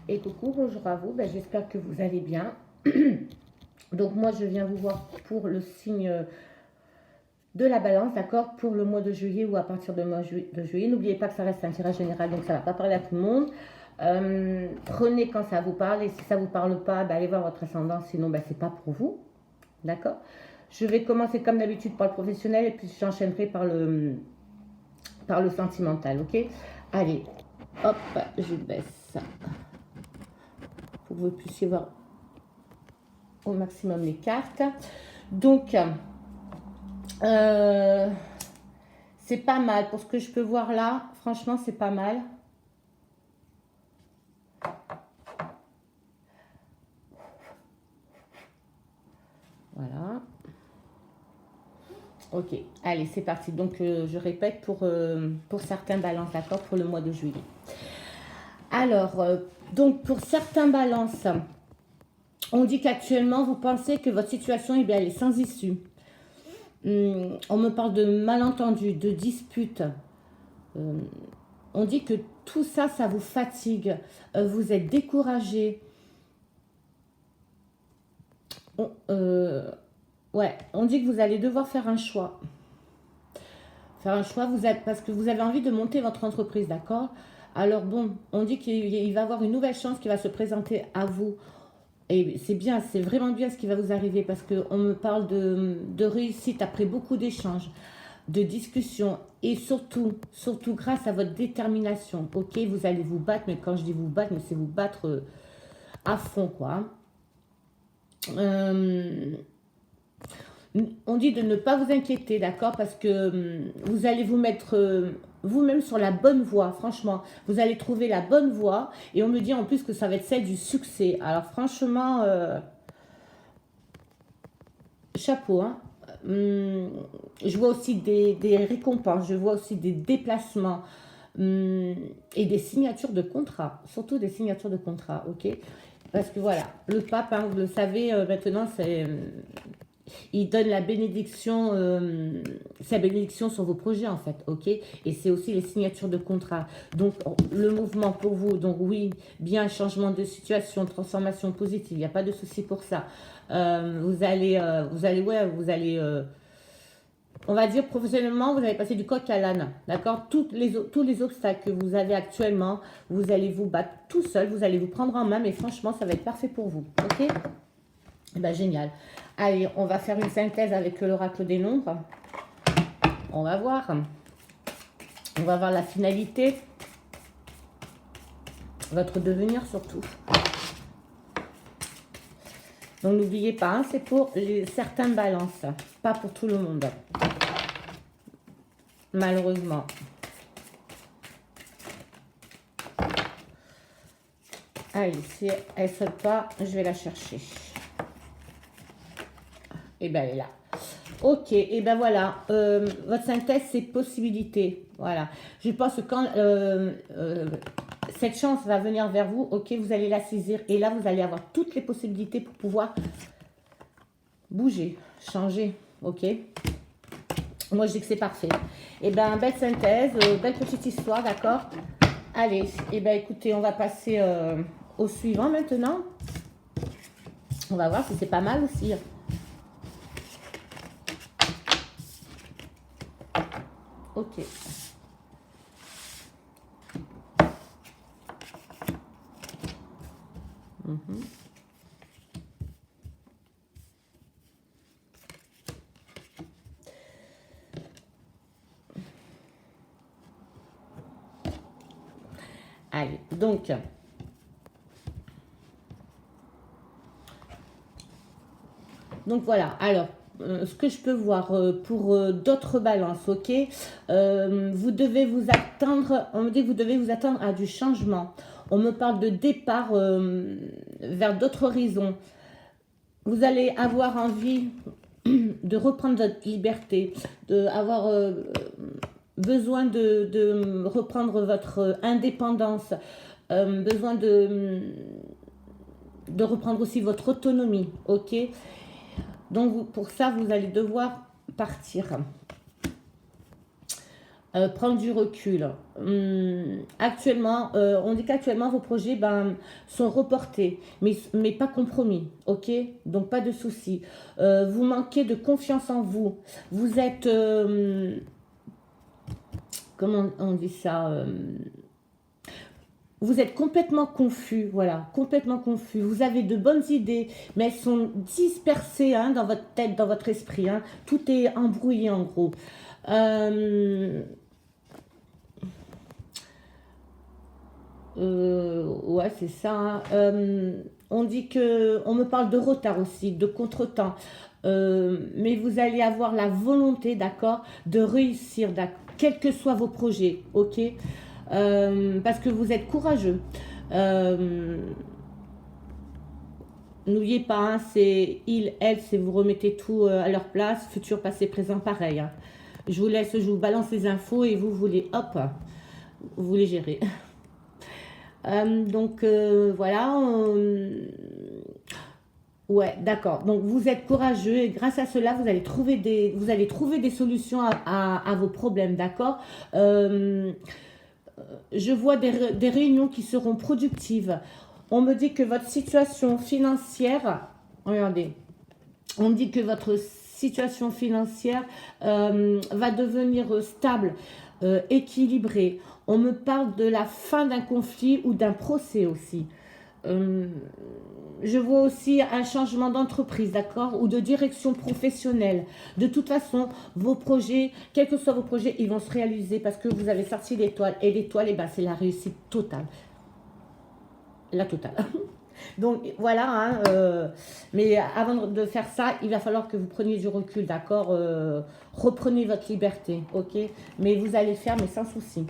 Et coucou, bonjour à vous, j'espère que vous allez bien. Donc moi je viens vous voir pour le signe de la balance, d'accord, pour le mois de juillet ou à partir de mois de juillet. N'oubliez pas que ça reste un tirage général, donc ça ne va pas parler à tout le monde. Prenez quand ça vous parle et si ça ne vous parle pas, allez voir votre ascendant, sinon c'est pas pour vous, d'accord. Je vais commencer comme d'habitude par le professionnel et puis j'enchaînerai par le sentimental, ok. Allez, hop, je baisse pour que vous puissiez voir au maximum les cartes. Donc, c'est pas mal. Pour ce que je peux voir là, franchement, c'est pas mal. Voilà. Ok, allez, c'est parti. Donc, je répète pour certains balances, d'accord, pour le mois de juillet. Alors, donc, pour certains balances, on dit qu'actuellement, vous pensez que votre situation, elle est sans issue. On me parle de malentendus, de disputes. On dit que tout ça, ça vous fatigue. Vous êtes découragé. Ouais, on dit que vous allez devoir faire un choix. Faire un choix, parce que vous avez envie de monter votre entreprise, d'accord? Alors bon, on dit qu'il va y avoir une nouvelle chance qui va se présenter à vous. Et c'est bien, c'est vraiment bien ce qui va vous arriver parce qu'on me parle de réussite après beaucoup d'échanges, de discussions et surtout grâce à votre détermination. Ok, vous allez vous battre, mais quand je dis vous battre, c'est vous battre à fond, quoi. On dit de ne pas vous inquiéter, d'accord, parce que vous allez vous mettre vous-même sur la bonne voie, franchement. Vous allez trouver la bonne voie et on me dit en plus que ça va être celle du succès. Alors franchement, chapeau, hein. Je vois aussi des récompenses, je vois aussi des déplacements et des signatures de contrat, surtout des signatures de contrat, ok. Parce que voilà, le pape, hein, vous le savez, maintenant, il donne la bénédiction, sa bénédiction sur vos projets en fait, ok. Et c'est aussi les signatures de contrat. Donc le mouvement pour vous, donc oui, bien changement de situation, transformation positive, il n'y a pas de souci pour ça. Vous allez, on va dire professionnellement, vous allez passer du coq à l'âne, d'accord. Tous les obstacles que vous avez actuellement, vous allez vous battre tout seul, vous allez vous prendre en main, mais franchement, ça va être parfait pour vous, ok. Génial. Allez, on va faire une synthèse avec l'oracle des nombres. On va voir. On va voir la finalité. Votre devenir surtout. Donc n'oubliez pas, hein, c'est pour certains balances. Pas pour tout le monde. Malheureusement. Allez, si elle ne saute pas, je vais la chercher. Et elle est là. Ok, et voilà, votre synthèse, c'est possibilité. Voilà, je pense que quand cette chance va venir vers vous, ok, vous allez la saisir. Et là, vous allez avoir toutes les possibilités pour pouvoir bouger, changer, ok. Moi, je dis que c'est parfait. Et belle synthèse, belle petite histoire, d'accord. Allez, et écoutez, on va passer au suivant maintenant. On va voir si c'est pas mal aussi. Ok. Allez, donc voilà. Alors, ce que je peux voir pour d'autres balances, ok. Vous devez vous attendre, on me dit que vous devez vous attendre à du changement. On me parle de départ vers d'autres horizons. Vous allez avoir envie de reprendre votre liberté, d'avoir besoin de reprendre votre indépendance, besoin de reprendre aussi votre autonomie, ok. Donc pour ça, vous allez devoir partir. Prendre du recul. Actuellement, on dit qu'actuellement vos projets sont reportés, mais pas compromis, ok? Donc pas de souci. Vous manquez de confiance en vous. Vous êtes, comment on dit ça? Vous êtes complètement confus, voilà, complètement confus. Vous avez de bonnes idées, mais elles sont dispersées hein, dans votre tête, dans votre esprit. Hein. Tout est embrouillé en gros. Ouais, c'est ça. Hein. On dit que, on me parle de retard aussi, de contretemps. Mais vous allez avoir la volonté, d'accord, de réussir, quels que soient vos projets, ok? Parce que vous êtes courageux. Euh, N'oubliez pas, hein, c'est il, elle, c'est vous remettez tout à leur place, futur, passé, présent, pareil. Hein. Je vous laisse, je vous balance les infos et vous voulez, hop, vous les gérez. Donc voilà. Ouais, d'accord. Donc vous êtes courageux et grâce à cela, vous allez trouver des solutions à vos problèmes, d'accord. Je vois des réunions qui seront productives. On me dit que votre situation financière, regardez, on me dit que votre situation financière va devenir stable, équilibrée. On me parle de la fin d'un conflit ou d'un procès aussi. Euh, je vois aussi un changement d'entreprise, d'accord, ou de direction professionnelle. De toute façon, vos projets, quels que soient vos projets, ils vont se réaliser parce que vous avez sorti l'étoile. Et l'étoile, eh ben, c'est la réussite totale. La totale. Donc voilà, hein, mais avant de faire ça, il va falloir que vous preniez du recul, d'accord. Reprenez votre liberté, ok. Mais vous allez le faire, mais sans souci.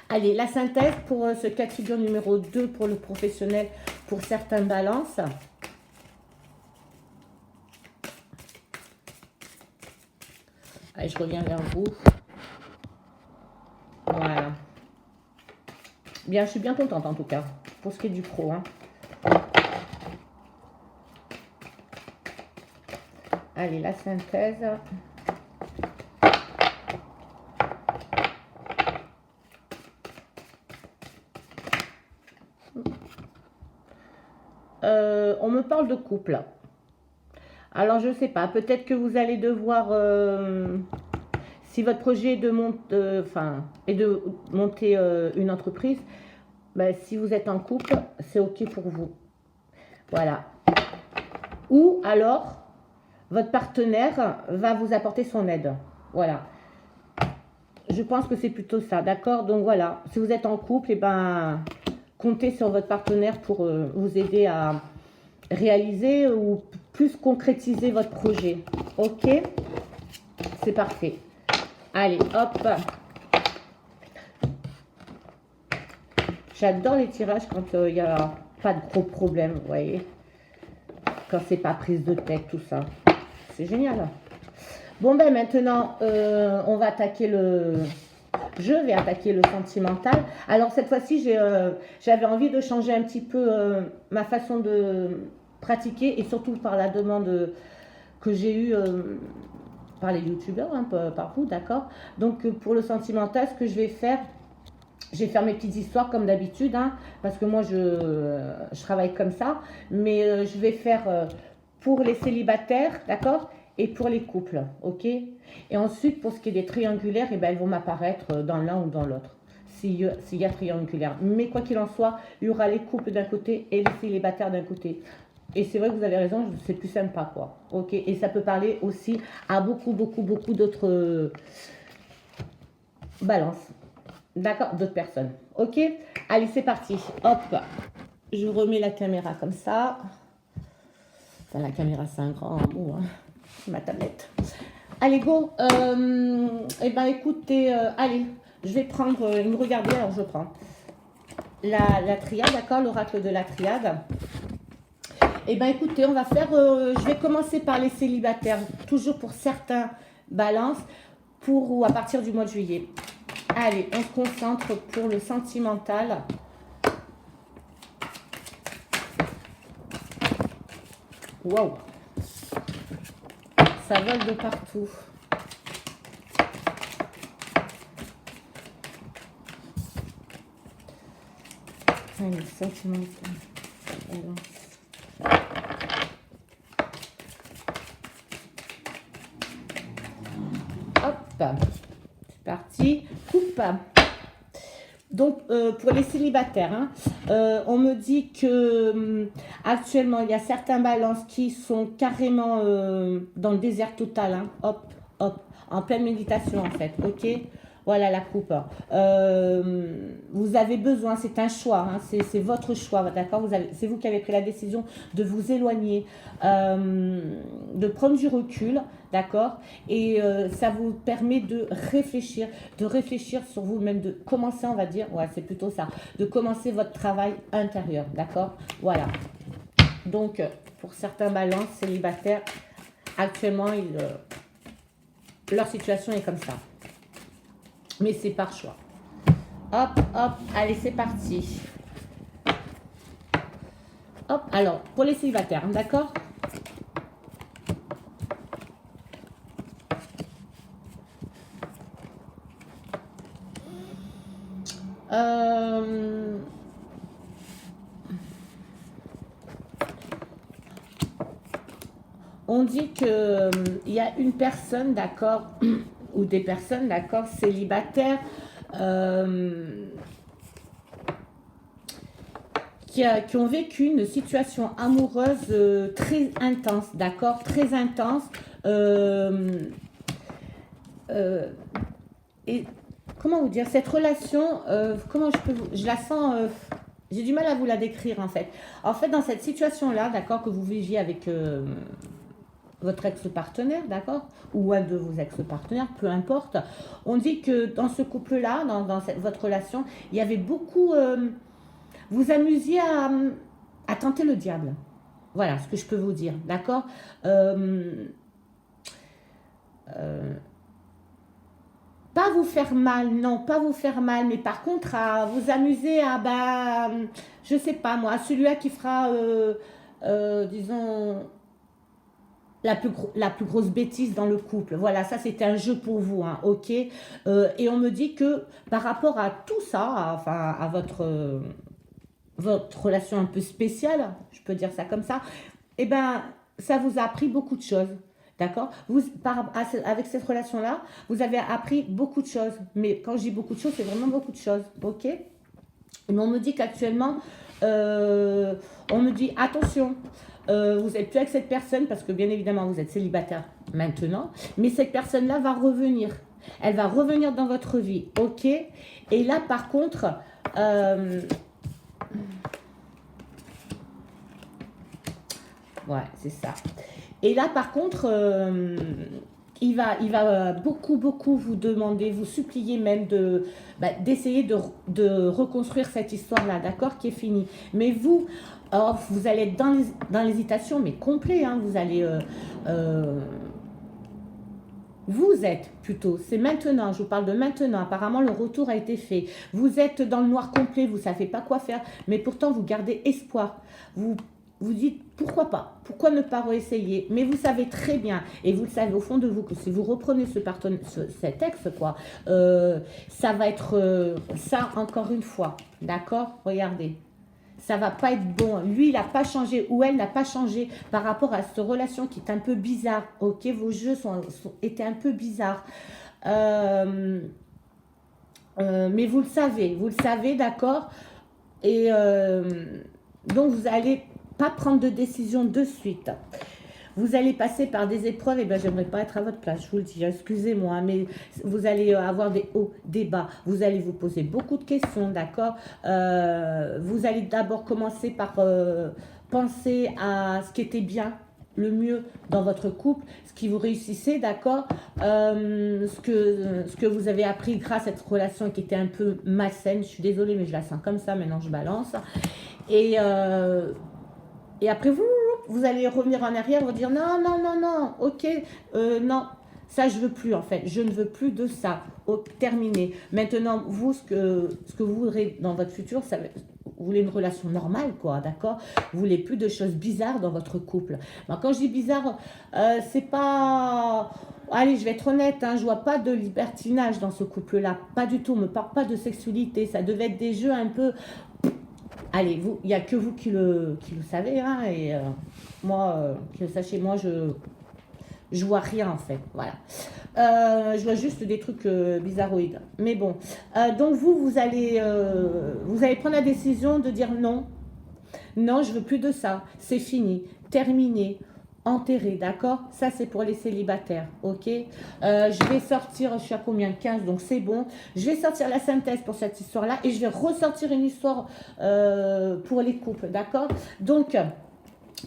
Allez, la synthèse pour ce cas de figure numéro 2 pour le professionnel, pour certaines balances. Allez, je reviens vers vous. Voilà. Bien, je suis bien contente en tout cas, pour ce qui est du pro. Hein. Allez, la synthèse. On me parle de couple. Alors, je ne sais pas, peut-être que vous allez devoir, si votre projet est est de monter une entreprise, ben, si vous êtes en couple, c'est OK pour vous. Voilà. Ou alors, votre partenaire va vous apporter son aide. Voilà. Je pense que c'est plutôt ça, d'accord? Donc voilà, si vous êtes en couple, et ben, comptez sur votre partenaire pour vous aider à réaliser ou plus concrétiser votre projet. Ok? C'est parfait. Allez, hop. J'adore les tirages quand il n'y a pas de gros problèmes, vous voyez? Quand c'est pas prise de tête, tout ça. C'est génial. Bon, ben maintenant, on va attaquer je vais attaquer le sentimental. Alors, cette fois-ci, j'avais envie de changer un petit peu ma façon de pratiquer et surtout par la demande que j'ai eue par les youtubeurs, hein, par vous, d'accord. Donc, pour le sentimental, ce que je vais faire mes petites histoires comme d'habitude, hein, parce que moi, je travaille comme ça. Mais je vais faire pour les célibataires, d'accord, et pour les couples, ok. Et ensuite, pour ce qui est des triangulaires, eh ben, elles vont m'apparaître dans l'un ou dans l'autre, s'il y a triangulaire. Mais quoi qu'il en soit, il y aura les couples d'un côté et les célibataires d'un côté. Et c'est vrai que vous avez raison, c'est plus sympa, quoi. Ok. Et ça peut parler aussi à beaucoup, beaucoup, beaucoup d'autres balances. D'accord, d'autres personnes. Ok. Allez, c'est parti. Hop. Je remets la caméra comme ça. Enfin, la caméra, c'est un grand mot, hein. Ma tablette. Allez, go. Eh ben, écoutez, allez, je vais prendre une regardez. Alors, je prends la triade, d'accord, l'oracle de la triade. Eh ben, écoutez, on va faire. Je vais commencer par les célibataires, toujours pour certains balances, pour ou à partir du mois de juillet. Allez, on se concentre pour le sentimental. Wow. Ça vole de partout. les sentiments. Hop, c'est parti. Coupe. Donc, pour les célibataires, hein, on me dit que actuellement, il y a certains balances qui sont carrément dans le désert total. Hein, hop, hop, en pleine méditation en fait. Ok, voilà la coupe. Vous avez besoin, c'est un choix, hein, c'est votre choix, d'accord. C'est vous qui avez pris la décision de vous éloigner, de prendre du recul, d'accord. Et ça vous permet de réfléchir sur vous-même, de commencer, on va dire, ouais, c'est plutôt ça, de commencer votre travail intérieur, d'accord. Voilà. Donc, pour certains balances célibataires, actuellement, leur situation est comme ça. Mais c'est par choix. Hop, hop, allez, c'est parti. Hop, alors, pour les célibataires, d'accord. On dit que il y a une personne, d'accord, ou des personnes, d'accord, célibataires, qui ont vécu une situation amoureuse très intense, d'accord, très intense. Et comment vous dire, cette relation, comment je la sens, j'ai du mal à vous la décrire en fait. En fait, dans cette situation-là, d'accord, que vous viviez avec votre ex-partenaire, d'accord, ou un de vos ex-partenaires, peu importe, on dit que dans ce couple-là, dans votre relation, il y avait beaucoup, vous amusiez à tenter le diable. Voilà ce que je peux vous dire, d'accord. Pas vous faire mal, non, pas vous faire mal, mais par contre à vous amuser à, je sais pas moi, celui-là qui fera, disons, la plus grosse bêtise dans le couple. Voilà, ça c'était un jeu pour vous, hein, ok. Et on me dit que par rapport à tout ça, enfin à votre relation un peu spéciale, je peux dire ça comme ça, eh ben ça vous a appris beaucoup de choses. D'accord. Avec cette relation-là, vous avez appris beaucoup de choses. Mais quand je dis beaucoup de choses, c'est vraiment beaucoup de choses. Ok. Mais on me dit qu'actuellement, on me dit attention, vous n'êtes plus avec cette personne parce que bien évidemment, vous êtes célibataire maintenant. Mais cette personne-là va revenir. Elle va revenir dans votre vie. Ok. Et là, par contre, ouais, c'est ça. Et là, par contre, il va beaucoup vous demander, vous supplier même d'essayer de reconstruire cette histoire-là, d'accord, qui est finie. Mais vous, vous allez être dans l'hésitation, mais complet, hein, vous allez... vous êtes plutôt, c'est maintenant, je vous parle de maintenant, apparemment le retour a été fait. Vous êtes dans le noir complet, vous ne savez pas quoi faire, mais pourtant vous gardez espoir. Vous dites pourquoi pas, pourquoi ne pas réessayer, mais vous savez très bien, et vous le savez au fond de vous, que si vous reprenez cet ex, quoi, ça va être ça encore une fois, d'accord. Regardez, ça va pas être bon, lui il n'a pas changé, ou elle n'a pas changé par rapport à cette relation qui est un peu bizarre, ok, vos jeux étaient un peu bizarres, mais vous le savez, d'accord, et donc vous allez pas prendre de décision de suite. Vous allez passer par des épreuves, et bien j'aimerais pas être à votre place, je vous le dis, excusez-moi, mais vous allez avoir des hauts, des bas, vous allez vous poser beaucoup de questions, d'accord. Vous allez d'abord commencer par penser à ce qui était bien, le mieux dans votre couple, ce qui vous réussissait, d'accord, ce que vous avez appris grâce à cette relation qui était un peu malsaine, je suis désolée, mais je la sens comme ça, maintenant je balance, et après, vous allez revenir en arrière, vous dire non, ok, non, ça je veux plus en fait, je ne veux plus de ça, terminé. Maintenant, vous, ce que vous voudrez dans votre futur, vous voulez une relation normale, quoi, d'accord. Vous voulez plus de choses bizarres dans votre couple. Ben, quand je dis bizarre, c'est pas... Allez, je vais être honnête, hein, je vois pas de libertinage dans ce couple-là, pas du tout, on me parle pas de sexualité, ça devait être des jeux un peu... allez, vous, il n'y a que vous qui le savez, hein, et moi, que sachez, moi, je vois rien en fait, voilà. Je vois juste des trucs bizarroïdes. Mais bon, donc vous allez prendre la décision de dire non. Non, je veux plus de ça. C'est fini, terminé, enterré, d'accord? Ça, c'est pour les célibataires, ok? Je vais sortir, je suis à combien? 15, donc c'est bon. Je vais sortir la synthèse pour cette histoire-là et je vais ressortir une histoire pour les couples, d'accord? Donc,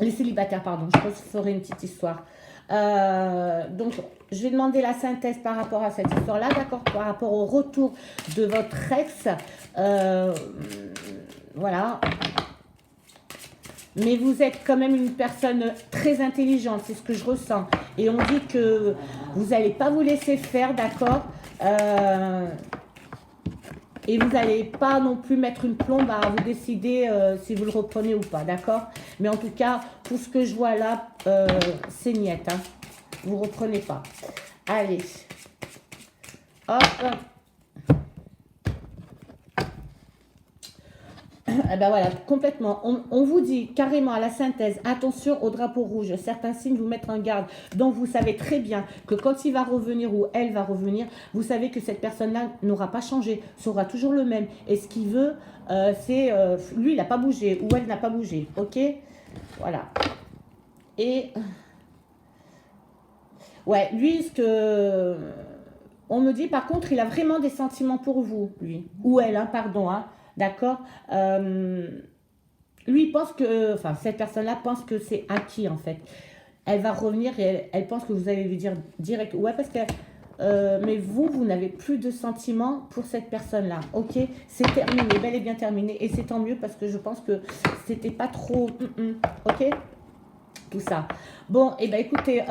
les célibataires, pardon, je ferai une petite histoire. Donc, je vais demander la synthèse par rapport à cette histoire-là, d'accord? Par rapport au retour de votre ex. Voilà. Mais vous êtes quand même une personne très intelligente, c'est ce que je ressens. Et on dit que vous n'allez pas vous laisser faire, d'accord? Et vous n'allez pas non plus mettre une plombe à vous décider si vous le reprenez ou pas, d'accord? Mais en tout cas, pour ce que je vois là, c'est niette, hein. Vous ne reprenez pas. Allez. Hop. Eh ben voilà, complètement. On vous dit carrément à la synthèse, attention au drapeau rouge. Certains signes vous mettent en garde. Donc vous savez très bien que quand il va revenir ou elle va revenir, vous savez que cette personne-là n'aura pas changé, sera toujours le même. Et ce qu'il veut, c'est... lui, il n'a pas bougé ou elle n'a pas bougé. Ok? Voilà. Et... ouais, lui, ce que... on me dit, par contre, il a vraiment des sentiments pour vous, lui. Ou elle, hein, pardon, hein. D'accord? Lui, il pense que, enfin, cette personne-là pense que c'est acquis, en fait. Elle va revenir et elle pense que vous allez lui dire direct. Ouais, parce que, mais vous n'avez plus de sentiments pour cette personne-là. Ok? C'est terminé, bel et bien terminé. Et c'est tant mieux parce que je pense que c'était pas trop. Ok? Tout ça. Bon, et ben écoutez,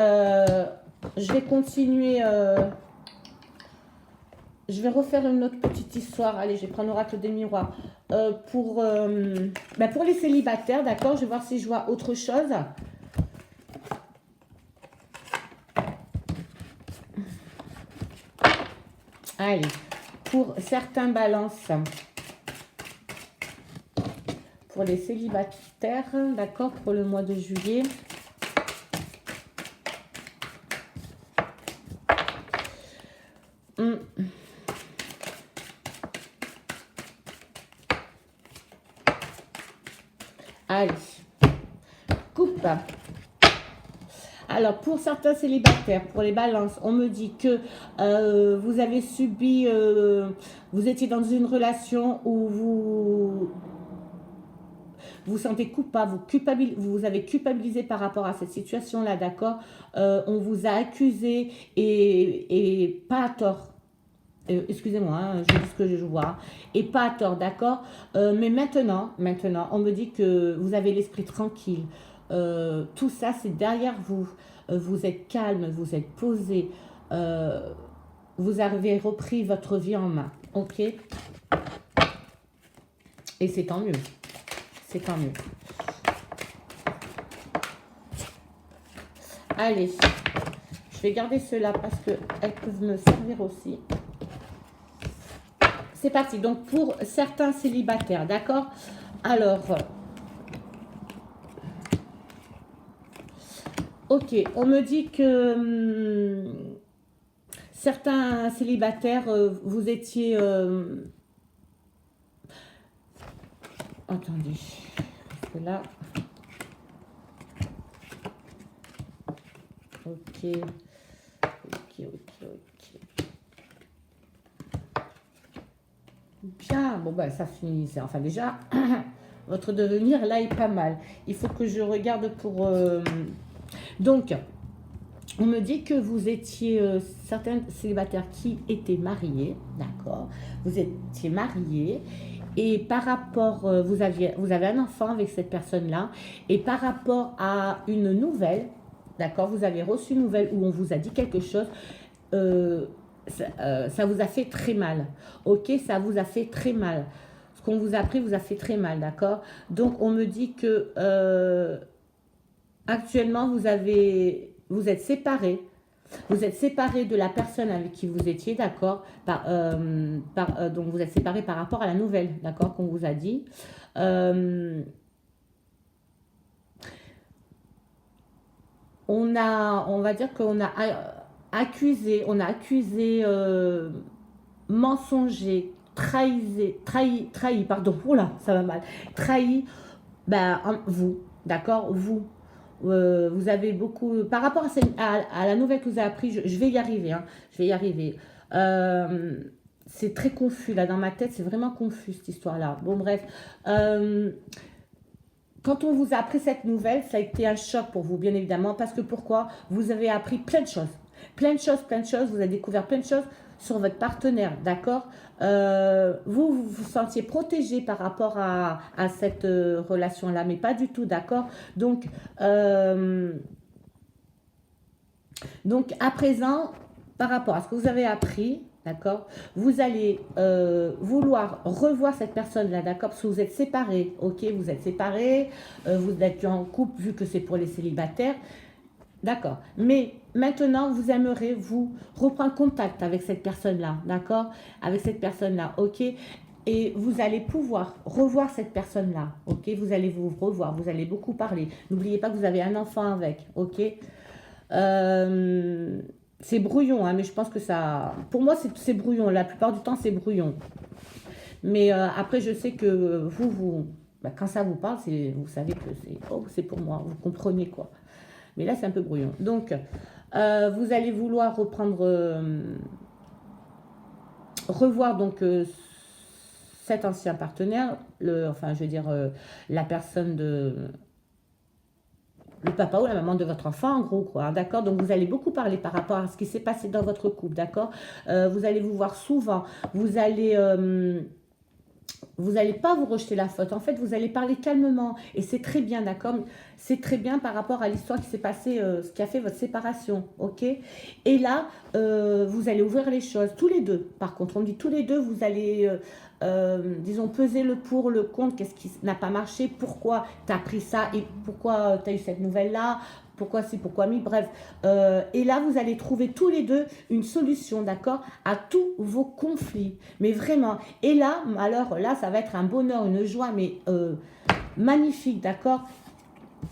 je vais continuer. Je vais refaire une autre petite histoire. Allez, je vais prendre l'oracle des miroirs. Pour les célibataires, d'accord? Je vais voir si je vois autre chose. Allez, pour certains balances, pour les célibataires, d'accord? Pour le mois de juillet. Allez, coupe. Alors, pour certains célibataires, pour les balances, on me dit que vous avez subi, vous étiez dans une relation où vous sentez coupable, vous avez culpabilisé par rapport à cette situation-là, d'accord? On vous a accusé et pas à tort. Excusez-moi, hein, je dis ce que je vois, et pas à tort, d'accord? Mais maintenant, on me dit que vous avez l'esprit tranquille. Tout ça, c'est derrière vous. Vous êtes calme, vous êtes posé. Vous avez repris votre vie en main, ok? Et c'est tant mieux. C'est tant mieux. Allez, je vais garder ceux-là parce qu'elles peuvent me servir aussi. C'est parti. Donc, pour certains célibataires, d'accord? Alors, ok, on me dit que certains célibataires, vous étiez... attendez, parce que là... Ok. Bien, bon ben ça finit. Enfin déjà, votre devenir là est pas mal. Il faut que je regarde pour... Donc, on me dit que vous étiez certains célibataires qui étaient mariés, d'accord? Vous étiez mariés et par rapport, vous avez un enfant avec cette personne-là et par rapport à une nouvelle, d'accord? Vous avez reçu une nouvelle où on vous a dit quelque chose. Ça vous a fait très mal. Ok, ça vous a fait très mal. Ce qu'on vous a appris vous a fait très mal, d'accord? Donc, on me dit que actuellement, vous êtes séparés. Vous êtes séparé de la personne avec qui vous étiez, d'accord, donc vous êtes séparé par rapport à la nouvelle, d'accord, qu'on vous a dit. Euh, on va dire qu'on a accusé, mensongé, trahi, pardon, oula, ça va mal, trahi, ben, vous, d'accord, vous. Vous avez beaucoup, par rapport à la nouvelle que vous avez appris, je vais y arriver, hein, je vais y arriver. Euh, c'est très confus, là, dans ma tête, c'est vraiment confus, cette histoire-là. Bon, bref. Euh, Quand on vous a appris cette nouvelle, ça a été un choc pour vous, bien évidemment, parce que pourquoi? Vous avez appris plein de choses. Plein de choses, vous avez découvert plein de choses sur votre partenaire, d'accord. Vous sentiez protégé par rapport à cette relation-là, mais pas du tout, d'accord. Donc, euh, donc, à présent, par rapport à ce que vous avez appris, d'accord, vous allez vouloir revoir cette personne-là, d'accord, parce que vous êtes séparés, ok, vous êtes séparés, vous êtes plus en couple vu que c'est pour les célibataires, d'accord. Mais maintenant, vous aimeriez vous reprendre contact avec cette personne-là, d'accord, avec cette personne-là, ok. Et vous allez pouvoir revoir cette personne-là, ok. Vous allez vous revoir, vous allez beaucoup parler. N'oubliez pas que vous avez un enfant avec, ok. Euh, c'est brouillon, hein, mais je pense que ça. Pour moi, c'est brouillon. La plupart du temps, c'est brouillon. Mais après, je sais que bah, quand ça vous parle, vous savez que c'est pour moi. Vous comprenez quoi. Mais là, c'est un peu brouillon. Donc, vous allez vouloir revoir donc cet ancien partenaire, enfin, je veux dire, la personne le papa ou la maman de votre enfant, en gros, quoi, hein, d'accord. Donc, vous allez beaucoup parler par rapport à ce qui s'est passé dans votre couple, d'accord. Vous allez vous voir souvent, vous allez... vous n'allez pas vous rejeter la faute. En fait, vous allez parler calmement. Et c'est très bien, d'accord. C'est très bien par rapport à l'histoire qui s'est passée, ce qui a fait votre séparation, ok. Et là, vous allez ouvrir les choses, tous les deux. Par contre, on dit tous les deux, vous allez, disons, peser le pour, le contre. Qu'est-ce qui n'a pas marché? Pourquoi tu as pris ça? Et pourquoi tu as eu cette nouvelle-là? Pourquoi si, pourquoi mi, bref. Et là, vous allez trouver tous les deux une solution, d'accord, à tous vos conflits. Mais vraiment. Et là, alors là, ça va être un bonheur, une joie, mais magnifique, d'accord.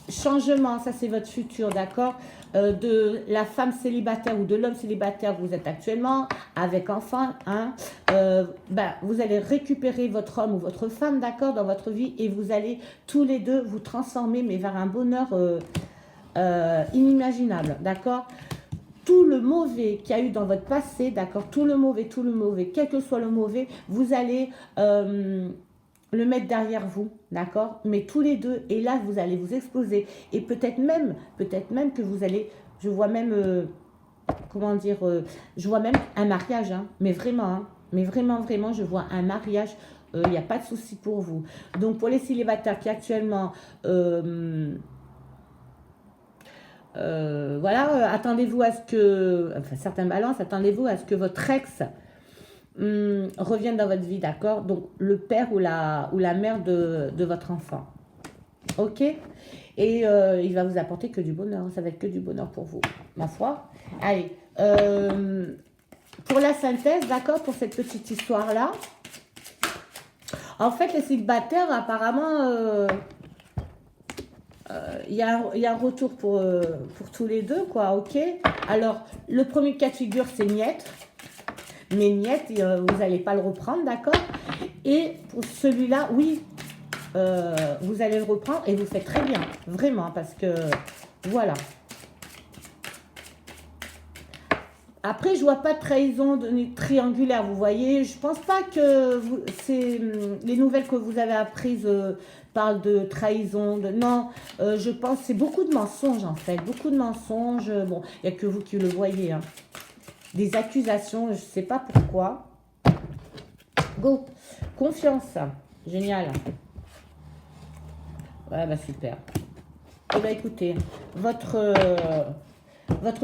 Changement, ça c'est votre futur, d'accord. De la femme célibataire ou de l'homme célibataire que vous êtes actuellement, avec enfant, hein, vous allez récupérer votre homme ou votre femme, d'accord, dans votre vie, et vous allez tous les deux vous transformer, mais vers un bonheur inimaginable, d'accord. Tout le mauvais qu'il y a eu dans votre passé, d'accord, tout le mauvais, quel que soit le mauvais, vous allez le mettre derrière vous, d'accord, mais tous les deux, et là, vous allez vous exposer, et peut-être même que vous allez, je vois même, comment dire, je vois même un mariage, hein, mais vraiment, vraiment, je vois un mariage, il n'y a pas de souci pour vous. Donc, pour les célibataires qui actuellement... voilà, attendez-vous à ce que, enfin, certaines balances, attendez-vous à ce que votre ex revienne dans votre vie, d'accord. Donc, le père ou la mère de votre enfant. Ok. Et il va vous apporter que du bonheur. Ça va être que du bonheur pour vous, ma foi. Allez. Pour la synthèse, d'accord, pour cette petite histoire-là. En fait, les célibataires, apparemment... il y a un retour pour tous les deux, quoi, ok. Alors, le premier cas de figure, c'est Niette. Mais Niette, vous n'allez pas le reprendre, d'accord. Et pour celui-là, oui, vous allez le reprendre et vous faites très bien, vraiment, parce que, voilà. Après, je vois pas de trahison triangulaire, vous voyez. Je pense pas que les nouvelles que vous avez apprises parlent de trahison. Non, je pense que c'est beaucoup de mensonges, en fait. Beaucoup de mensonges. Bon, il n'y a que vous qui le voyez. Hein. Des accusations, je sais pas pourquoi. Go. Confiance. Génial. Ouais, bah super. Eh bien, écoutez, votre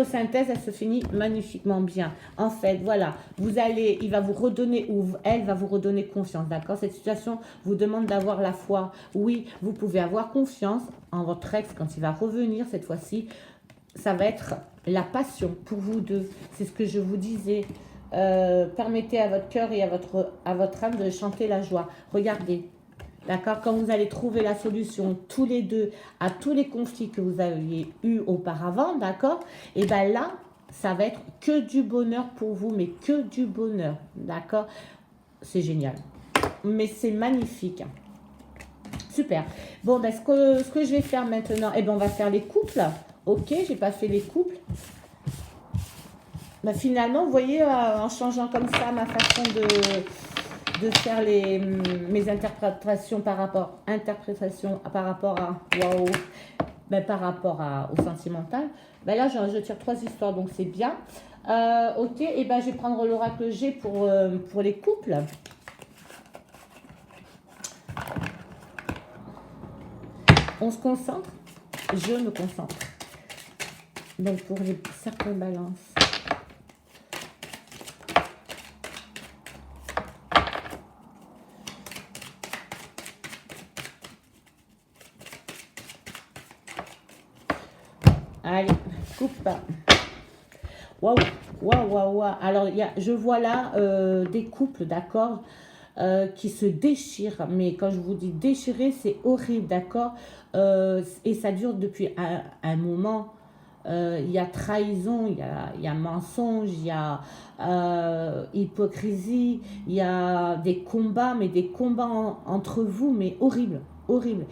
synthèse, elle se finit magnifiquement bien. En fait, voilà, il va vous redonner, ou elle va vous redonner confiance, d'accord. Cette situation vous demande d'avoir la foi. Oui, vous pouvez avoir confiance en votre ex quand il va revenir cette fois-ci. Ça va être la passion pour vous deux. C'est ce que je vous disais. Permettez à votre cœur et à votre âme de chanter la joie. Regardez, d'accord, quand vous allez trouver la solution tous les deux à tous les conflits que vous aviez eu auparavant, d'accord, et bien là, ça va être que du bonheur pour vous, mais que du bonheur, d'accord. C'est génial, mais c'est magnifique. Super. Bon, ben, ce que je vais faire maintenant, eh ben, on va faire les couples. Ok, j'ai pas fait les couples. Ben, finalement, vous voyez, en changeant comme ça ma façon de faire mes interprétations par rapport à waouh, ben, par rapport au sentimental, ben là je tire 3 histoires, donc c'est bien. Ok, et ben je vais prendre l'oracle G pour les couples. On se concentre, je me concentre. Donc pour les cercles balance. Allez, coupe. Waouh, waouh, waouh, waouh. Alors, je vois là des couples, d'accord, qui se déchirent. Mais quand je vous dis déchirer, c'est horrible, d'accord. Et ça dure depuis un moment. Il y a trahison, il y a mensonge, il y a hypocrisie, il y a des combats, mais des combats entre vous, mais horribles, horribles.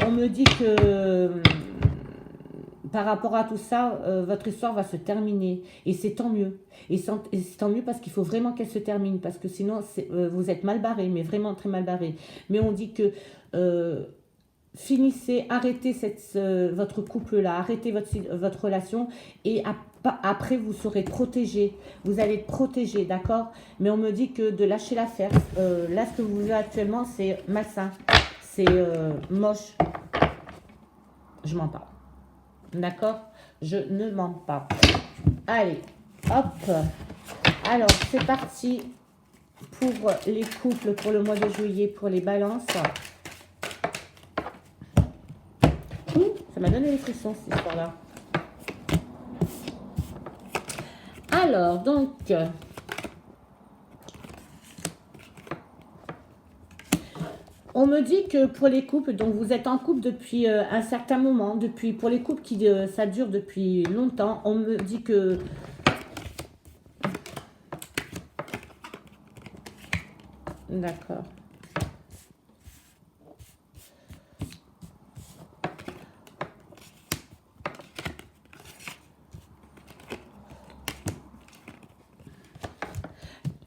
On me dit que par rapport à tout ça, votre histoire va se terminer. Et c'est tant mieux. Et c'est tant mieux parce qu'il faut vraiment qu'elle se termine. Parce que sinon, vous êtes mal barré, mais vraiment très mal barré. Mais on dit que finissez, arrêtez votre couple-là, arrêtez votre relation. Et après, vous serez protégé. Vous allez être protégé, d'accord? Mais on me dit que de lâcher l'affaire. Là, ce que vous vivez actuellement, c'est malsain. C'est moche. Je mens pas. D'accord? Je ne mens pas. Allez, hop. Alors, c'est parti pour les couples pour le mois de juillet, pour les balances. Ça m'a donné les frissons, cette histoire-là. Alors, donc... on me dit que pour les couples, donc vous êtes en couple depuis un certain moment, pour les couples qui ça dure depuis longtemps, on me dit que d'accord.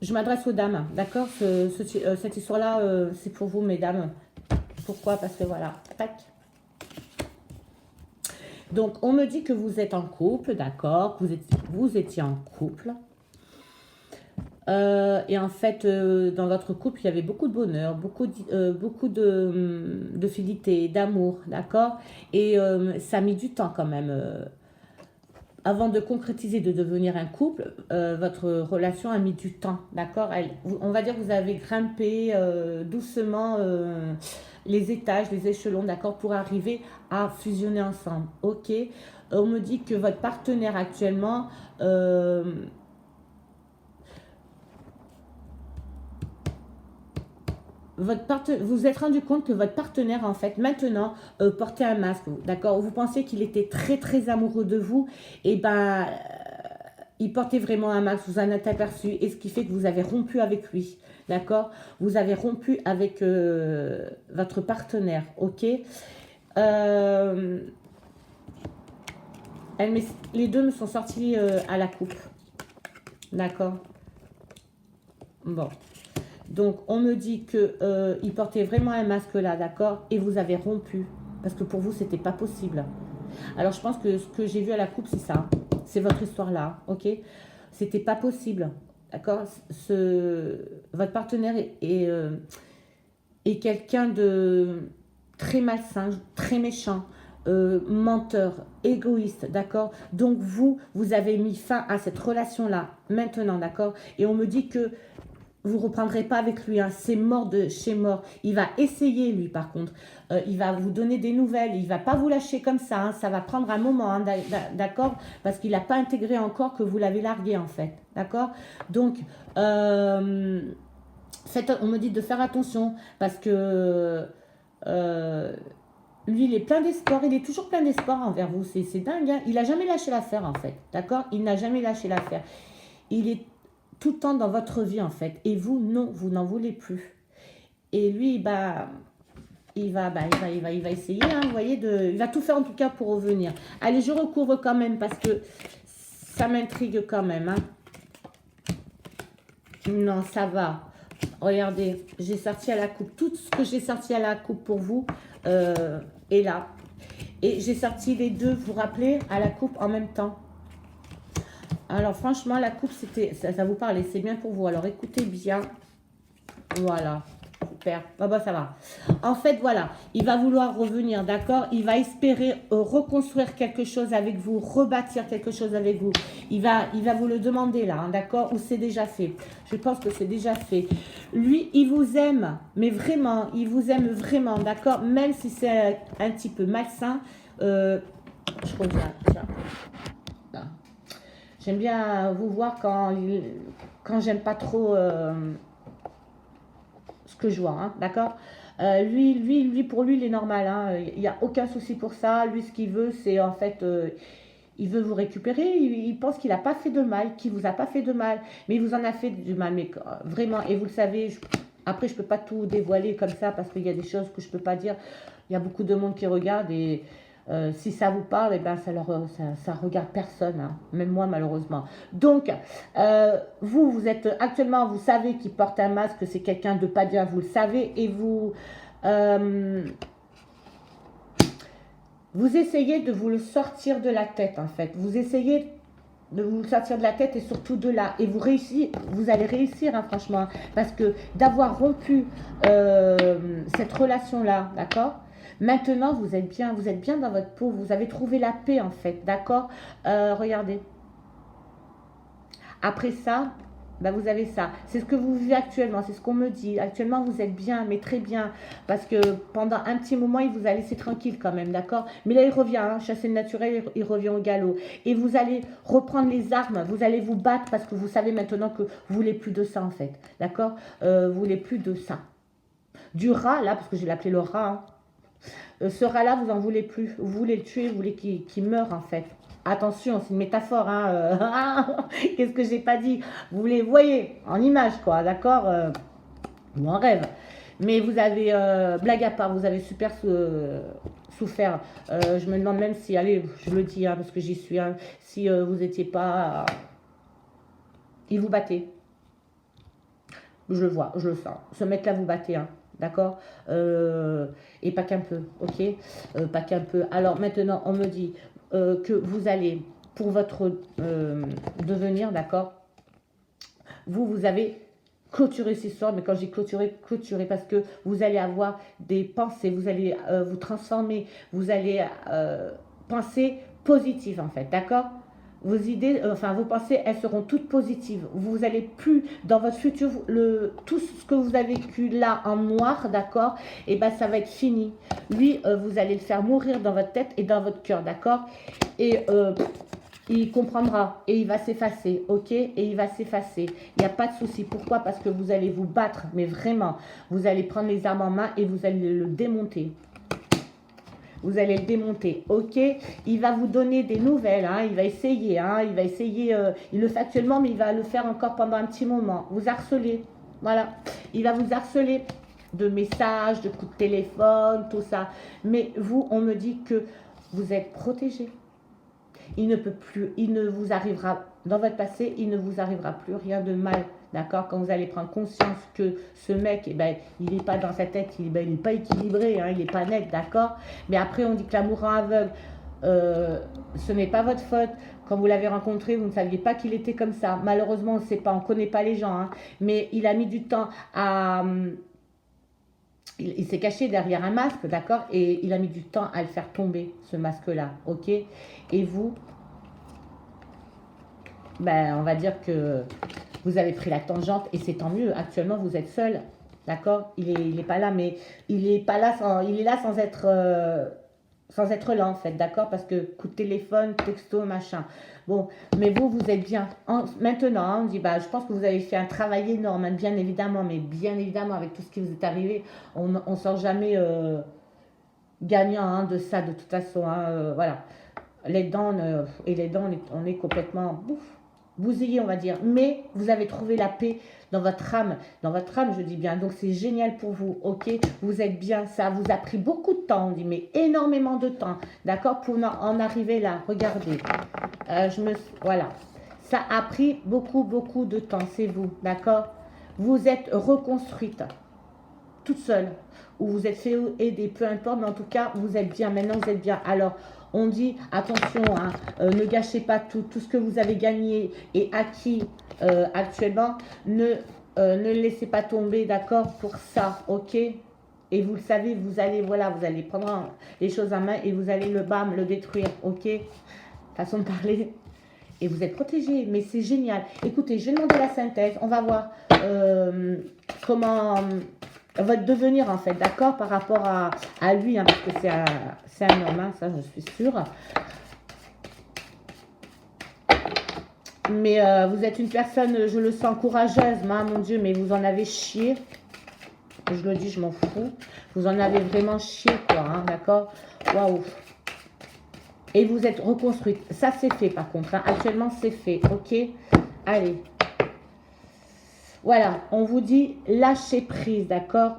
Je m'adresse aux dames, d'accord. Cette histoire-là, c'est pour vous, mesdames. Pourquoi? Parce que voilà, tac. Donc, on me dit que vous êtes en couple, d'accord. Vous étiez en couple. Et en fait, dans votre couple, il y avait beaucoup de bonheur, beaucoup de fidélité, d'amour, d'accord. Et ça a mis du temps quand même. Avant de concrétiser, de devenir un couple, votre relation a mis du temps, d'accord. On va dire que vous avez grimpé doucement les étages, les échelons, d'accord, pour arriver à fusionner ensemble, ok. On me dit que votre partenaire actuellement... vous êtes rendu compte que votre partenaire, en fait, maintenant, portait un masque, d'accord. Vous pensez qu'il était très, très amoureux de vous, et ben, il portait vraiment un masque, vous en êtes aperçu, et ce qui fait que vous avez rompu avec lui, d'accord. Vous avez rompu avec votre partenaire, ok. Les deux me sont sortis à la coupe, d'accord. Bon. Donc, on me dit qu'il portait vraiment un masque là, d'accord. Et vous avez rompu. Parce que pour vous, c'était pas possible. Alors, je pense que ce que j'ai vu à la coupe, c'est ça. C'est votre histoire là, ok. C'était pas possible, d'accord. Votre partenaire est quelqu'un de très malsain, très méchant, menteur, égoïste, d'accord. Donc, vous avez mis fin à cette relation là, maintenant, d'accord. Et on me dit que vous reprendrez pas avec lui, hein. C'est mort de chez mort. Il va essayer, lui, par contre. Il va vous donner des nouvelles. Il va pas vous lâcher comme ça, hein. Ça va prendre un moment, hein, d'accord? Parce qu'il n'a pas intégré encore que vous l'avez largué, en fait. D'accord? Donc, on me dit de faire attention parce que lui, il est plein d'espoir. Il est toujours plein d'espoir envers vous. C'est dingue, hein. Il n'a jamais lâché l'affaire, en fait. D'accord? Il n'a jamais lâché l'affaire. Il est tout le temps dans votre vie, en fait. Et vous, non, vous n'en voulez plus. Et lui, il va essayer, hein, vous voyez, il va tout faire en tout cas pour revenir. Allez, je recouvre quand même parce que ça m'intrigue quand même, hein. Non, ça va. Regardez, j'ai sorti à la coupe. Tout ce que j'ai sorti à la coupe pour vous est là. Et j'ai sorti les deux, vous vous rappelez, à la coupe en même temps. Alors franchement, la coupe, ça vous parlait, c'est bien pour vous. Alors écoutez bien. Voilà. Super. Bah, ça va. En fait, voilà. Il va vouloir revenir, d'accord? Il va espérer reconstruire quelque chose avec vous, rebâtir quelque chose avec vous. Il va vous le demander là, hein, d'accord? Ou c'est déjà fait. Je pense que c'est déjà fait. Lui, il vous aime, mais vraiment, il vous aime vraiment, d'accord? Même si c'est un petit peu malsain. Je reviens, tiens. Là. J'aime bien vous voir quand j'aime pas trop ce que je vois, hein, d'accord? Pour lui, il est normal, hein, il n'y a aucun souci pour ça. Lui, ce qu'il veut, c'est en fait, il veut vous récupérer. Il pense qu'il n'a pas fait de mal, qu'il vous a pas fait de mal, mais il vous en a fait du mal, mais vraiment, et vous le savez, après, je peux pas tout dévoiler comme ça parce qu'il y a des choses que je peux pas dire. Il y a beaucoup de monde qui regarde et si ça vous parle, eh ben, ça regarde personne, hein, même moi malheureusement. Donc, vous êtes actuellement, vous savez qu'il porte un masque, que c'est quelqu'un de pas bien, vous le savez, et vous essayez de vous le sortir de la tête, en fait. Vous essayez de vous le sortir de la tête et surtout de là. Et vous allez réussir, hein, franchement, parce que d'avoir rompu cette relation-là, d'accord? Maintenant, vous êtes bien dans votre peau, vous avez trouvé la paix en fait, d'accord? Regardez. Après ça, bah, vous avez ça. C'est ce que vous vivez actuellement, c'est ce qu'on me dit. Actuellement, vous êtes bien, mais très bien, parce que pendant un petit moment, il vous a laissé tranquille quand même, d'accord? Mais là, il revient, hein, chasser le naturel, il revient au galop. Et vous allez reprendre les armes, vous allez vous battre, parce que vous savez maintenant que vous voulez plus de ça en fait, d'accord? Vous voulez plus de ça. Du rat, là, parce que je vais l'appeler le rat, hein. Ce rat-là, vous n'en voulez plus. Vous voulez le tuer, vous voulez qu'il meure en fait. Attention, c'est une métaphore. Hein, qu'est-ce que j'ai pas dit? Vous les voyez en image, quoi, d'accord? Ou en rêve. Mais vous avez, blague à part, vous avez super souffert. Je me demande même si, allez, je le dis, hein, parce que j'y suis, hein, si vous n'étiez pas... il vous battait. Je le vois, je le sens. Ce mec-là vous battait, hein. D'accord, et pas qu'un peu, ok, pas qu'un peu. Alors maintenant, on me dit que vous allez, pour votre devenir, d'accord, vous avez clôturé ces sorts, mais quand j'ai clôturé, parce que vous allez avoir des pensées, vous allez vous transformer, vous allez penser positif en fait, d'accord? Vos idées, vos pensées, elles seront toutes positives. Vous n'allez plus, dans votre futur, tout ce que vous avez vécu là en noir, d'accord, et ben ça va être fini. Lui, vous allez le faire mourir dans votre tête et dans votre cœur, d'accord? Et il comprendra et il va s'effacer, ok? Et il va s'effacer. Il n'y a pas de souci. Pourquoi? Parce que vous allez vous battre, mais vraiment, vous allez prendre les armes en main et vous allez le démonter. Vous allez le démonter, ok? Il va vous donner des nouvelles, hein, il va essayer, il le fait actuellement, mais il va le faire encore pendant un petit moment. Vous harceler, voilà. Il va vous harceler de messages, de coups de téléphone, tout ça. Mais vous, on me dit que vous êtes protégé. Il ne vous arrivera, dans votre passé, il ne vous arrivera plus rien de mal. D'accord? Quand vous allez prendre conscience que ce mec, eh ben, il n'est pas dans sa tête, il n'est pas équilibré, hein, il n'est pas net, d'accord? Mais après, on dit que l'amour rend aveugle. Ce n'est pas votre faute. Quand vous l'avez rencontré, vous ne saviez pas qu'il était comme ça. Malheureusement, on ne sait pas, on ne connaît pas les gens. Hein, mais il a mis du temps à... Il s'est caché derrière un masque, d'accord? Et il a mis du temps à le faire tomber, ce masque-là, ok? Et vous, ben, on va dire que vous avez pris la tangente et c'est tant mieux. Actuellement, vous êtes seul, d'accord? Il est pas là, mais il est pas là, il est là sans être là en fait, d'accord? Parce que coup de téléphone, texto, machin. Bon, mais vous êtes bien. Maintenant, hein, on dit, bah, je pense que vous avez fait un travail énorme, hein, bien évidemment, mais bien évidemment, avec tout ce qui vous est arrivé, on ne sort jamais gagnant hein, de ça, de toute façon. Hein, voilà. Les dents, et les dents, on est complètement bousillé, on va dire. Mais vous avez trouvé la paix dans votre âme, je dis bien. Donc c'est génial pour vous, ok? Vous êtes bien, ça vous a pris beaucoup de temps, on dit, mais énormément de temps, d'accord? Pour en arriver là, regardez. Voilà. Ça a pris beaucoup de temps, c'est vous, d'accord? Vous êtes reconstruite, toute seule, ou vous êtes fait aider, peu importe, mais en tout cas, vous êtes bien, maintenant vous êtes bien. Alors, on dit, attention, hein, ne gâchez pas tout ce que vous avez gagné et acquis actuellement, ne laissez pas tomber, d'accord, pour ça, ok? Et vous le savez, vous allez, voilà, vous allez prendre les choses en main et vous allez le détruire, ok? Façon de parler. Et vous êtes protégé, mais c'est génial. Écoutez, je vais demander la synthèse, on va voir comment votre devenir en fait, d'accord, par rapport à lui, hein, parce que c'est un homme, hein, ça je suis sûre. Mais vous êtes une personne, je le sens, courageuse, hein, mon Dieu, mais vous en avez chié. Je le dis, je m'en fous. Vous en avez vraiment chié, quoi, hein, d'accord? Waouh! Et vous êtes reconstruite. Ça, c'est fait, par contre. Hein. Actuellement, c'est fait, ok? Allez. Voilà, on vous dit lâcher prise, d'accord?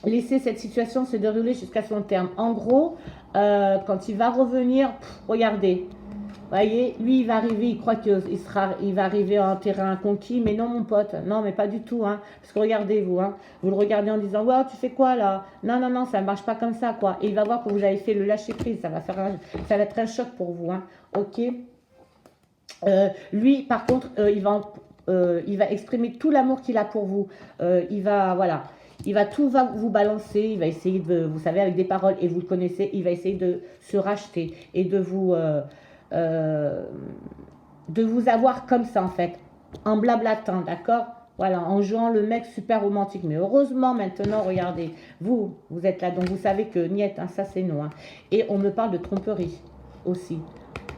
Laissez cette situation se dérouler jusqu'à son terme. En gros, quand il va revenir, regardez, voyez, lui, il va arriver, il croit qu'il va arriver en terrain conquis, mais non, mon pote, non, mais pas du tout, hein, parce que regardez, vous, hein, vous le regardez en disant, ouais, tu fais quoi, là? Non, non, non, ça ne marche pas comme ça, quoi, et il va voir que vous avez fait le lâcher-prise, ça va être un choc pour vous, hein, ok? Lui, par contre, il va exprimer tout l'amour qu'il a pour vous, voilà, il va tout vous balancer, il va essayer vous savez, avec des paroles, et vous le connaissez, il va essayer de se racheter, et de vous avoir comme ça en fait, en blablatant, d'accord? Voilà, en jouant le mec super romantique. Mais heureusement maintenant, regardez, vous êtes là, donc vous savez que niet, hein, ça c'est non. Hein. Et on me parle de tromperie aussi,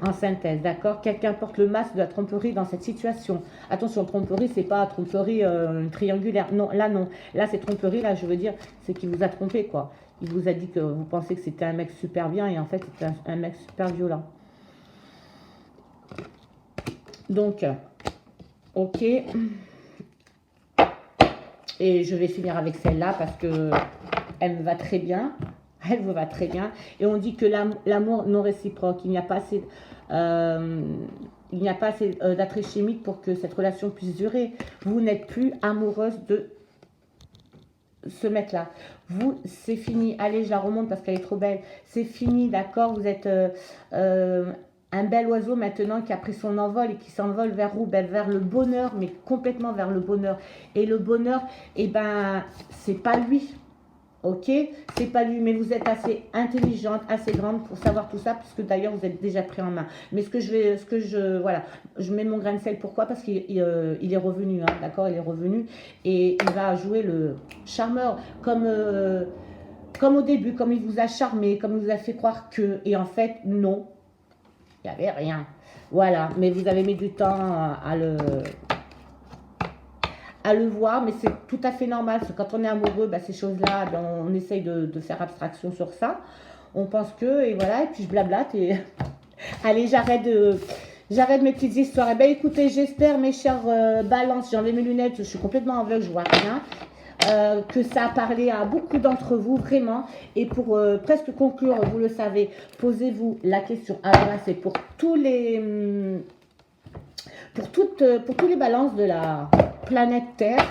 en synthèse, d'accord? Quelqu'un porte le masque de la tromperie dans cette situation. Attention, tromperie, c'est pas tromperie triangulaire. Non, là c'est tromperie, là je veux dire, c'est qu'il vous a trompé, quoi. Il vous a dit que vous pensez que c'était un mec super bien et en fait c'était un mec super violent. Donc, ok. Et je vais finir avec celle-là parce que elle me va très bien. Elle vous va très bien. Et on dit que l'amour non réciproque, il n'y a pas assez, d'attrait chimique pour que cette relation puisse durer. Vous n'êtes plus amoureuse de ce mec-là. Vous, c'est fini. Allez, je la remonte parce qu'elle est trop belle. C'est fini, d'accord? Vous êtes un bel oiseau maintenant qui a pris son envol et qui s'envole vers où? Ben, vers le bonheur, mais complètement vers le bonheur. Et le bonheur, eh ben, c'est pas lui. Ok, c'est pas lui, mais vous êtes assez intelligente, assez grande pour savoir tout ça, puisque d'ailleurs vous êtes déjà pris en main. Mais voilà, je mets mon grain de sel. Pourquoi? Parce qu'il est revenu, hein, d'accord, il est revenu et il va jouer le charmeur comme au début, comme il vous a charmé, comme il vous a fait croire que, et en fait non, il n'y avait rien. Voilà, mais vous avez mis du temps à le voir, mais c'est tout à fait normal. Parce que quand on est amoureux, bah, ces choses-là, ben, on essaye de faire abstraction sur ça. On pense que, et voilà, et puis je blablate. Et allez, j'arrête mes petites histoires. Et ben écoutez, j'espère, mes chers balances, j'ai enlevé mes lunettes, je suis complètement aveugle, je vois rien. Que ça a parlé à beaucoup d'entre vous, vraiment. Et pour presque conclure, vous le savez, posez-vous la question. Alors là, c'est pour tous les... pour tous les balances de la planète Terre.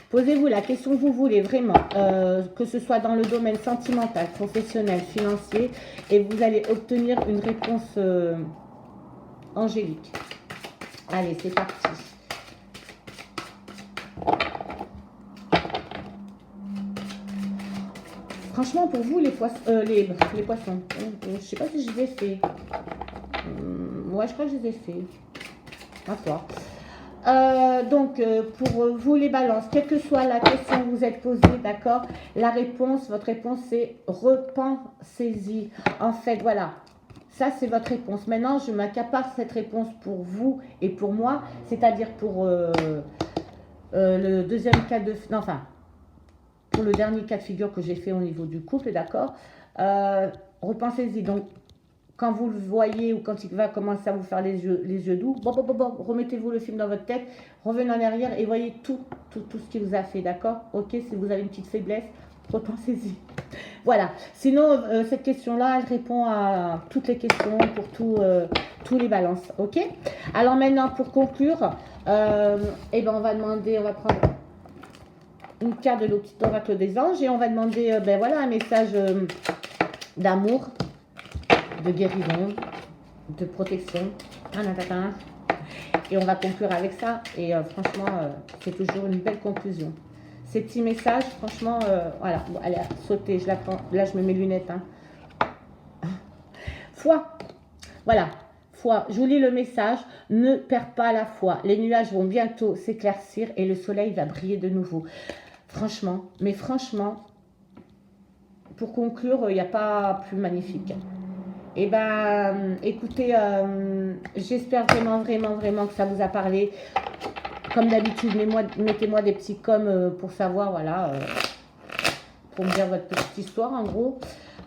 Posez-vous la question que vous voulez, vraiment, que ce soit dans le domaine sentimental, professionnel, financier, et vous allez obtenir une réponse angélique. Allez, c'est parti. Franchement, pour vous, les poissons, je sais pas si je les ai fait. Ouais, je crois que je les ai fait. à toi. Donc, pour vous les balances, quelle que soit la question que vous êtes posée, d'accord, la réponse, votre réponse, c'est repensez-y. En fait, voilà, ça, c'est votre réponse. Maintenant, je m'accapare cette réponse pour vous et pour moi, c'est-à-dire pour le deuxième cas de... Non, enfin, pour le dernier cas de figure que j'ai fait au niveau du couple, d'accord. Repensez-y. Donc, quand vous le voyez ou quand il va commencer à vous faire les yeux doux, remettez-vous le film dans votre tête, revenez en arrière et voyez tout ce qu'il vous a fait, d'accord. Ok, si vous avez une petite faiblesse, repensez-y. Voilà. Sinon, cette question-là, elle répond à toutes les questions pour tous les balances. Ok. Alors maintenant, pour conclure, eh ben, on va prendre une carte de l'Oracle des anges et on va demander, ben voilà, un message d'amour, de guérison, de protection. Et on va conclure avec ça. Et franchement, c'est toujours une belle conclusion. Ces petits messages, franchement, voilà. Bon, allez, sauter, je la prends. Là, je me mets mes lunettes. Hein. Foi. Voilà. Foi. Je vous lis le message. Ne perds pas la foi. Les nuages vont bientôt s'éclaircir et le soleil va briller de nouveau. Franchement, mais franchement, pour conclure, il n'y a pas plus magnifique. Eh ben, écoutez, j'espère vraiment que ça vous a parlé. Comme d'habitude, mettez-moi des petits coms pour savoir, voilà, pour me dire votre petite histoire en gros.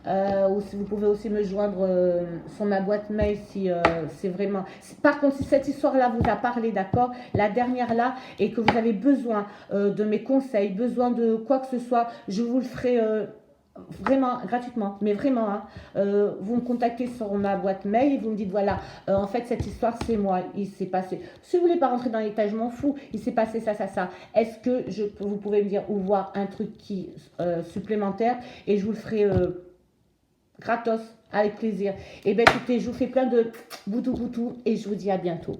Ou si vous pouvez aussi me joindre sur ma boîte mail si c'est vraiment... Par contre, si cette histoire-là vous a parlé, d'accord, la dernière là, et que vous avez besoin de mes conseils, besoin de quoi que ce soit, je vous le ferai... vraiment gratuitement, mais vraiment, hein, vous me contactez sur ma boîte mail et vous me dites voilà, en fait cette histoire c'est moi, il s'est passé, si vous voulez pas rentrer dans les détails, je m'en fous, il s'est passé ça, est-ce que vous pouvez me dire ou voir un truc qui supplémentaire et je vous le ferai gratos, avec plaisir. Et bien écoutez, je vous fais plein de boutou et je vous dis à bientôt.